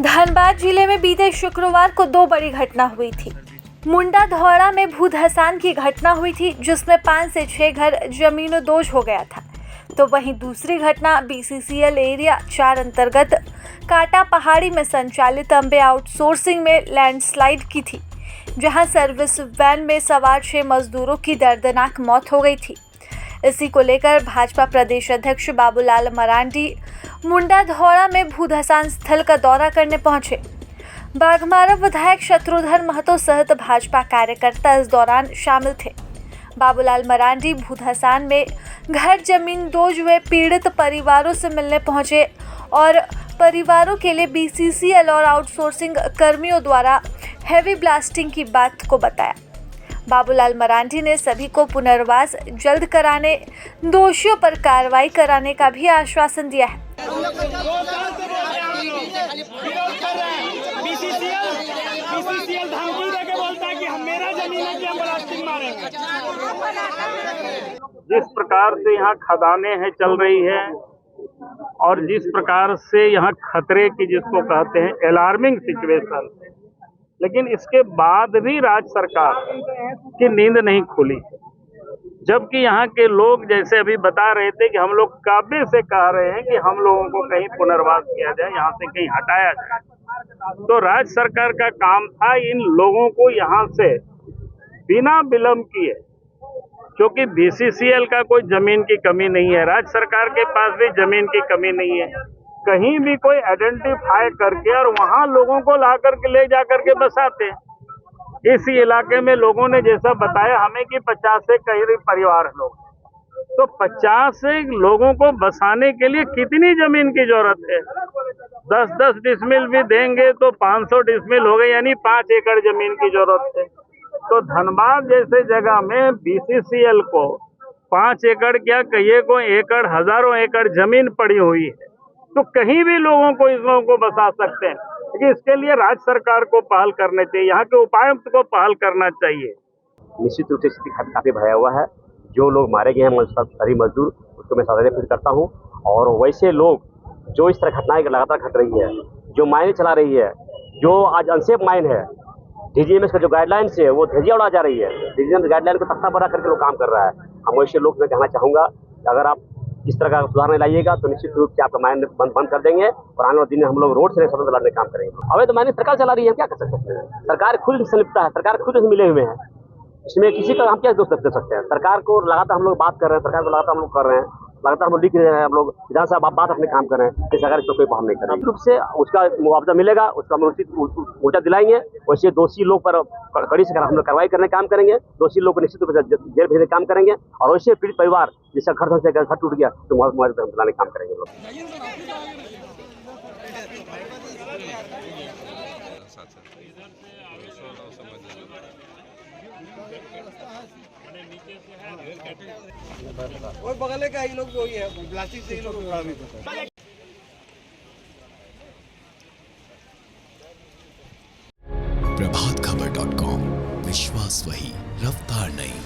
धनबाद जिले में बीते शुक्रवार को दो बड़ी घटना हुई थी। मुंडा धौड़ा में भू धसान की घटना हुई थी, जिसमें 5 से 6 घर जमीनोदोज हो गया था। तो वहीं दूसरी घटना BCCL एरिया 4 अंतर्गत काटा पहाड़ी में संचालित अंबे आउटसोर्सिंग में लैंडस्लाइड की थी, जहां सर्विस वैन में सवार 6 मजदूरों की दर्दनाक मौत हो गई थी। इसी को लेकर भाजपा प्रदेश अध्यक्ष बाबूलाल मरांडी मुंडा धौड़ा में भूधसान स्थल का दौरा करने पहुंचे। बाघमारा विधायक शत्रुघ्न महतो सहित भाजपा कार्यकर्ता इस दौरान शामिल थे। बाबूलाल मरांडी भूधसान में घर जमींदोज हुए पीड़ित परिवारों से मिलने पहुंचे और परिवारों के लिए BCCL और आउटसोर्सिंग कर्मियों द्वारा हेवी ब्लास्टिंग की बात को बताया। बाबूलाल मरांडी ने सभी को पुनर्वास जल्द कराने, दोषियों पर कार्रवाई कराने का भी आश्वासन दिया है। BCCL धमकी देके बोलता है कि हम मेरा जमीन है कि हम ब्लास्टिंग मारेंगे। जिस प्रकार से यहाँ खदानें हैं चल रही है और जिस प्रकार से यहाँ खतरे की जिसको कहते हैं अलार्मिंग सिचुएशन, लेकिन इसके बाद भी राज्य सरकार की नींद नहीं खुली, जबकि यहाँ के लोग जैसे अभी बता रहे थे कि हम लोग काबे से कह रहे हैं कि हम लोगों को कहीं पुनर्वास किया जाए, यहाँ से कहीं हटाया जाए। तो राज्य सरकार का काम था इन लोगों को यहाँ से बिना विलंब किए, क्योंकि BCCL का कोई जमीन की कमी नहीं है, राज्य सरकार के पास भी जमीन की कमी नहीं है, कहीं भी कोई आइडेंटिफाई करके और वहाँ लोगों को ला करके ले जा करके बसाते। इसी इलाके में लोगों ने जैसा बताया हमें कि 50 से करीब परिवार लोग, तो 50 लोगों को बसाने के लिए कितनी जमीन की जरूरत है? 10-10 डिसमिल भी देंगे तो 500 डिसमिल हो गए, यानी 5 एकड़ जमीन की जरूरत है। तो धनबाद जैसे जगह में BCCL को 5 एकड़ क्या कहिए को एकड़, हजारों एकड़ जमीन पड़ी हुई है, तो कहीं भी लोगों को, इस लोगों को बसा सकते हैं। लेकिन इसके लिए राज्य सरकार को पहल करनी चाहिए, यहाँ के उपायुक्त को पहल करना चाहिए। निश्चित रूप से स्थिति काफी भया हुआ है। जो लोग मारे गए हैं सभी मजदूर, उसको मैं श्रद्धांजलि अर्पित करता हूँ। और वैसे लोग जो इस तरह घटनाएं लगातार घट रही है, जो माइनें चला रही है, जो आज अनसेफ माइन है, DGMS का जो गाइडलाइंस है वो धजिया उड़ा जा रही है। DGMS गाइडलाइन को तख्ता बना करके लोग काम कर रहा है। हम वैसे लोग मैं कहना चाहूँगा अगर आप इस तरह का सुधार नहीं लाइएगा तो निश्चित रूप से आपका माइन बंद कर देंगे और आने वाले दिन में हम लोग रोड से स्वतंत्र लड़ने काम करेंगे। अवैध तो माइनिंग सरकार चला रही है, क्या कर सकते हैं? सरकार खुद संलिप्त है, सरकार खुद से मिले हुए हैं, इसमें किसी का हम क्या दोष दे सकते हैं? सरकार को लगातार हम लोग बात कर रहे हैं, सरकार को लगातार हम लोग कर रहे हैं, लगातार हम लोग लिख रहे हैं, हम लोग विधानसभा बात अपने काम कर रहे हैं, सरकार इस पर हम नहीं कर रहे। रूप से उसका मुआवजा मिलेगा, उसका हम उचित दिलाएंगे। वैसे दोषी लोग पर कड़ी से हम लोग कार्रवाई करने का काम करेंगे, दोषी लोग को निश्चित रूप से जेल भेजने का काम करेंगे। और वैसे पीड़ित परिवार जिसका घर टूट गया तो मुआवजा दिलाने का काम करेंगे लोग। और बगल का ही लोग जो ही है प्लास्टिक से ही लोग प्रभातखबर.com, विश्वास वही, रफ्तार नहीं।